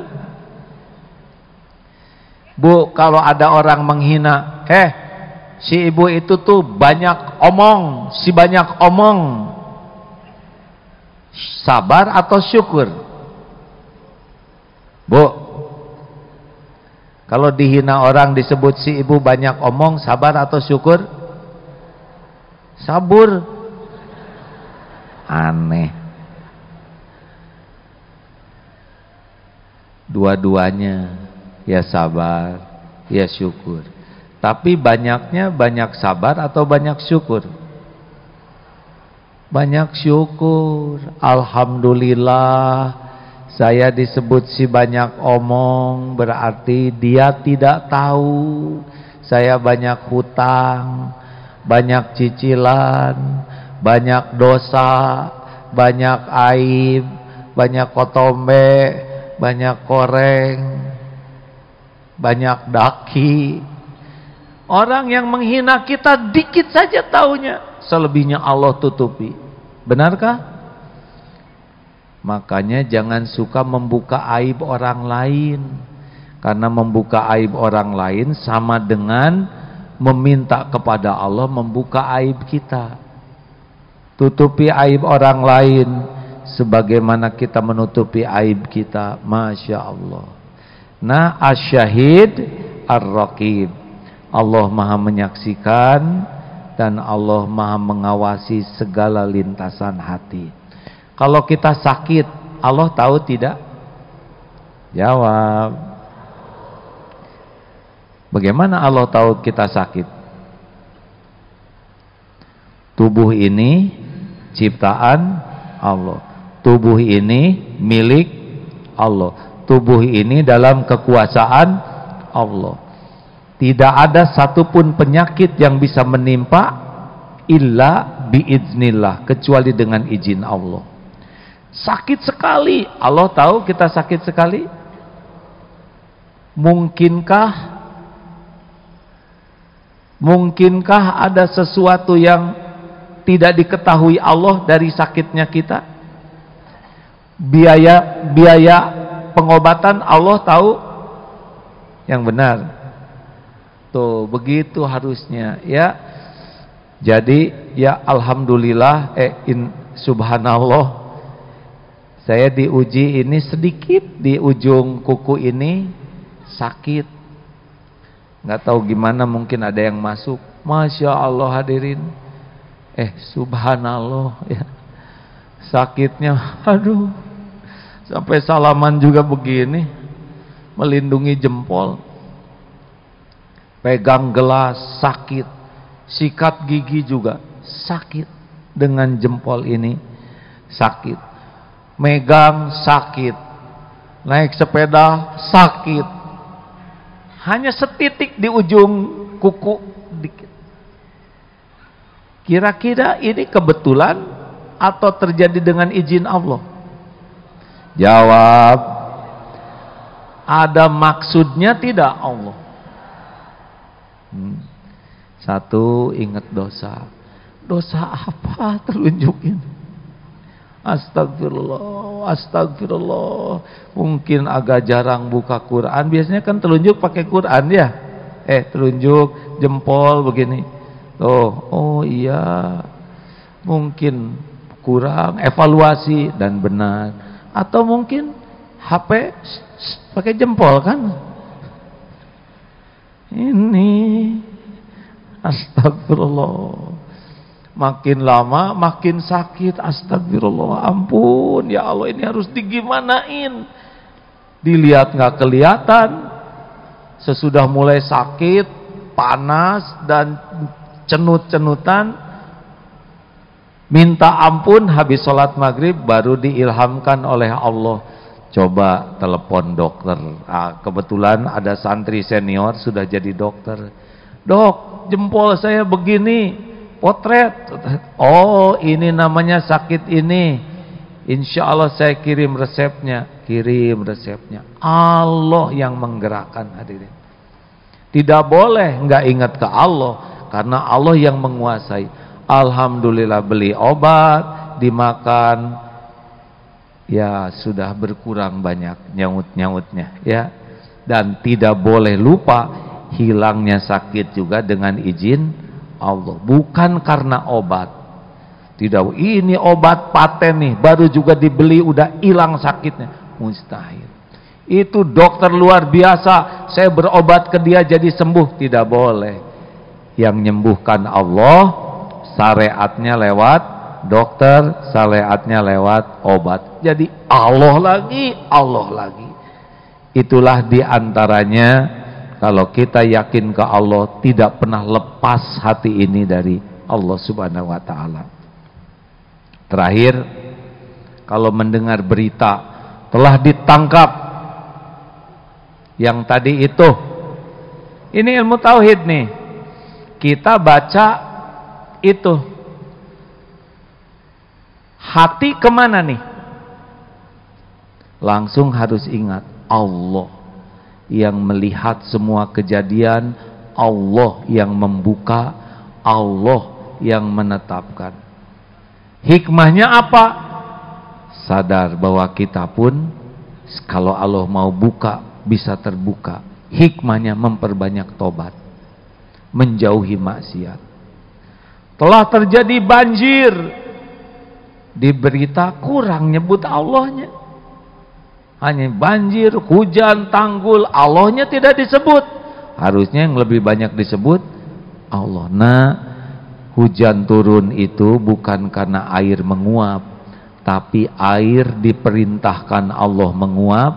Bu, kalau ada orang menghina, si ibu itu tuh banyak omong, si banyak omong. Sabar atau syukur? Bu, kalau dihina orang disebut si ibu banyak omong, sabar atau syukur? Sabur. Aneh. Dua-duanya, ya sabar, ya syukur. Tapi banyaknya banyak sabar atau banyak syukur? Banyak syukur. Alhamdulillah, saya disebut si banyak omong, berarti dia tidak tahu saya banyak hutang, banyak cicilan, banyak dosa, banyak aib, banyak kotombe, banyak koreng, banyak daki. Orang yang menghina kita dikit saja taunya, selebihnya Allah tutupi. Benarkah? Makanya jangan suka membuka aib orang lain, karena membuka aib orang lain sama dengan meminta kepada Allah membuka aib kita. Tutupi aib orang lain sebagaimana kita menutupi aib kita. Masya Allah. Nah, Asy-Syahid Ar-Raqib, Allah maha menyaksikan dan Allah maha mengawasi segala lintasan hati. Kalau kita sakit, Allah tahu tidak? Jawab. Bagaimana Allah tahu kita sakit? Tubuh ini ciptaan Allah. Tubuh ini milik Allah. Tubuh ini dalam kekuasaan Allah. Tidak ada satupun penyakit yang bisa menimpa illa biiznillah, kecuali dengan izin Allah. Sakit sekali, Allah tahu kita sakit sekali. Mungkinkah ada sesuatu yang tidak diketahui Allah dari sakitnya kita? Biaya pengobatan Allah tahu yang benar. Tuh, begitu harusnya ya. Jadi ya alhamdulillah, subhanallah, saya diuji ini sedikit di ujung kuku ini sakit. Nggak tahu gimana, mungkin ada yang masuk. Masya Allah hadirin. Subhanallah ya. Sakitnya, aduh. Sampai salaman juga begini. Melindungi jempol. Pegang gelas, sakit. Sikat gigi juga, sakit. Dengan jempol ini, sakit. Megang, sakit. Naik sepeda, sakit. Hanya setitik di ujung kuku dikit. Kira-kira ini kebetulan atau terjadi dengan izin Allah? Jawab. Ada maksudnya tidak Allah? Satu, ingat dosa. Dosa apa terunjukin? Astagfirullah, astagfirullah. Mungkin agak jarang buka Quran. Biasanya kan telunjuk pakai Quran ya. Telunjuk jempol begini. Oh iya. Mungkin kurang evaluasi dan benar. Atau mungkin HP pakai jempol kan? Ini astagfirullah. Makin lama makin sakit. Astagfirullah, ampun ya Allah, ini harus digimanain. Dilihat nggak kelihatan. Sesudah mulai sakit, panas dan cenut-cenutan, minta ampun habis sholat maghrib, baru diilhamkan oleh Allah, coba telepon dokter. Kebetulan ada santri senior sudah jadi dokter. Dok, jempol saya begini, potret. Oh, ini namanya sakit ini. Insya Allah saya kirim resepnya. Kirim resepnya. Allah yang menggerakkan hadirin. Tidak boleh nggak ingat ke Allah, karena Allah yang menguasai. Alhamdulillah beli obat, dimakan, ya sudah berkurang banyak nyaut-nyautnya ya. Dan tidak boleh lupa hilangnya sakit juga dengan izin Allah, bukan karena obat. Tidak, ini obat paten nih, baru juga dibeli udah hilang sakitnya. Mustahil. Itu dokter luar biasa, saya berobat ke dia jadi sembuh. Tidak boleh. Yang menyembuhkan Allah, syariatnya lewat dokter, syariatnya lewat obat. Jadi Allah lagi, Allah lagi. Itulah diantaranya, kalau kita yakin ke Allah, tidak pernah lepas hati ini dari Allah Subhanahu wa ta'ala. Terakhir, kalau mendengar berita telah ditangkap yang tadi itu, ini ilmu tauhid nih, kita baca itu, hati kemana nih? Langsung harus ingat, Allah yang melihat semua kejadian, Allah yang membuka, Allah yang menetapkan. Hikmahnya apa? Sadar bahwa kita pun kalau Allah mau buka bisa terbuka. Hikmahnya memperbanyak tobat, menjauhi maksiat. Telah terjadi banjir, di berita kurang nyebut Allahnya. Hanya banjir, hujan, tanggul, Allahnya tidak disebut. Harusnya yang lebih banyak disebut Allah. Nah, hujan turun itu bukan karena air menguap, tapi air diperintahkan Allah menguap,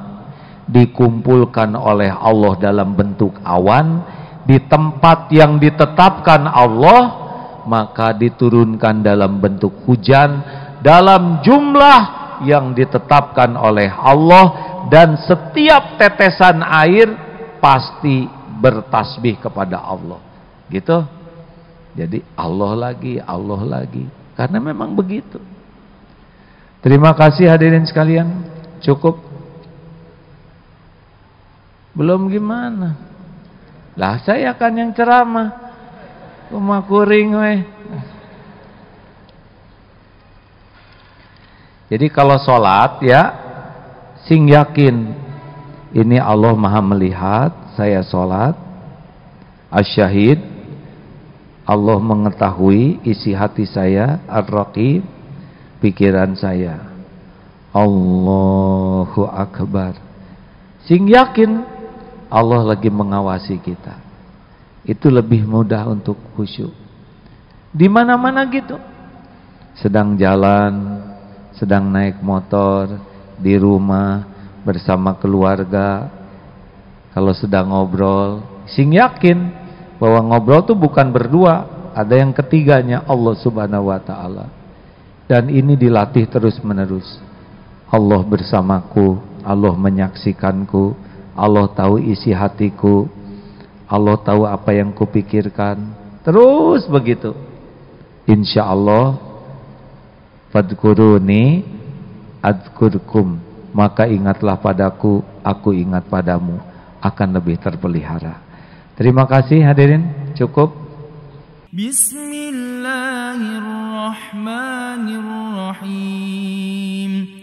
dikumpulkan oleh Allah dalam bentuk awan, di tempat yang ditetapkan Allah, maka diturunkan dalam bentuk hujan, dalam jumlah yang ditetapkan oleh Allah, dan setiap tetesan air pasti bertasbih kepada Allah. Gitu. Jadi Allah lagi, karena memang begitu. Terima kasih hadirin sekalian. Cukup? Belum gimana? Lah saya kan yang ceramah. Rumah kuring weh. Jadi kalau sholat ya, sing yakin ini Allah maha melihat saya sholat. Asyahid, Allah mengetahui isi hati saya. Ar-Raqib, pikiran saya. Allahu Akbar. Sing yakin Allah lagi mengawasi kita. Itu lebih mudah untuk khusyuk. Di mana-mana gitu. Sedang jalan, sedang naik motor, di rumah, bersama keluarga. Kalau sedang ngobrol, sing yakin bahwa ngobrol itu bukan berdua, ada yang ketiganya, Allah Subhanahu wa Ta'ala. Dan ini dilatih terus-menerus. Allah bersamaku, Allah menyaksikanku, Allah tahu isi hatiku, Allah tahu apa yang kupikirkan. Terus begitu. Insya Allah, fadkuruni adkurkum, maka ingatlah padaku, aku ingat padamu, akan lebih terpelihara. Terima kasih hadirin, cukup. Bismillahirrahmanirrahim.